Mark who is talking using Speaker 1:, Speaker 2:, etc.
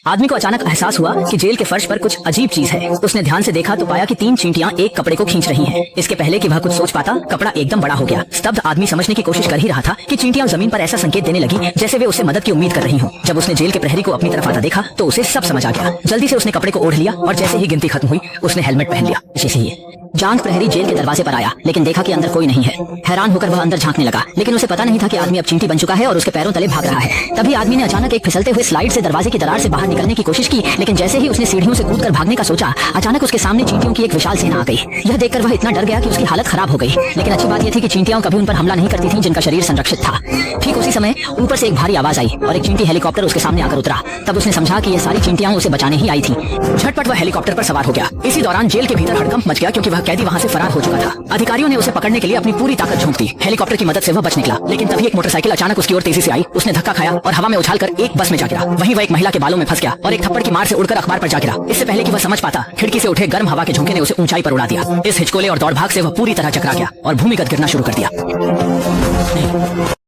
Speaker 1: आदमी को अचानक एहसास हुआ कि जेल के फर्श पर कुछ अजीब चीज है। उसने ध्यान से देखा तो पाया कि 3 चींटियां एक कपड़े को खींच रही हैं। इसके पहले कि वह कुछ सोच पाता, कपड़ा एकदम बड़ा हो गया। स्तब्ध आदमी समझने की कोशिश कर ही रहा था कि चींटियां जमीन पर ऐसा संकेत देने लगी जैसे वे उससे मदद की उम्मीद कर रही हों। जब उसने जेल के प्रहरी को अपनी तरफ आता देखा तो उसे सब समझ आ गया। जल्दी से उसने कपड़े को ओढ़ लिया और जैसे ही गिनती खत्म हुई उसने हेलमेट पहन लिया। जैसे ही जांच प्रहरी जेल के दरवाजे पर आया लेकिन देखा कि अंदर कोई नहीं है। हैरान होकर वह अंदर झांकने लगा, लेकिन उसे पता नहीं था कि आदमी अब चींटी बन चुका है और उसके पैरों तले भाग रहा है। तभी आदमी ने अचानक एक फिसलते हुए स्लाइड से दरवाजे की दरार से बाहर निकलने की कोशिश की, लेकिन जैसे ही उसने सीढ़ियों से कूदकर भागने का सोचा, अचानक उसके सामने चींटियों की एक विशाल सेना आ गई। यह देखकर वह इतना डर गया कि उसकी हालत खराब हो गई। लेकिन अच्छी बात यह थी कि चींटियां कभी उन पर हमला नहीं करती थीं जिनका शरीर संरक्षित था। ठीक उसी समय ऊपर से एक भारी आवाज आई और एक चींटी हेलीकॉप्टर उसके सामने आकर उतरा। तब उसने समझा कि ये सारी चींटियां उसे बचाने ही आई थी। झटपट वह हेलीकॉप्टर पर सवार हो गया। इसी दौरान जेल के भीतर हड़कंप मच गया क्योंकि वह कैदी वहां से फरार हो चुका था। अधिकारियों ने उसे पकड़ने के लिए अपनी पूरी ताकत झोंक दी। हेलीकॉप्टर की मदद से वह बच निकला, लेकिन तभी एक मोटरसाइकिल अचानक उसकी ओर तेजी से आई। उसने धक्का खाया और हवा में उछालकर एक बस में जा गिरा। वहीं वह एक महिला के बालों में फंस गया और एक थप्पड़ की मार से उड़कर अखबार पर जा गिरा। इससे पहले कि वह समझ पाता, खिड़की से उठे गर्म हवा के झोंके ने उसे ऊंचाई पर उड़ा दिया। इस हिचकोले और दौड़ भाग से वह पूरी तरह चकरा गया और भूमिगत गिरना शुरू कर दिया।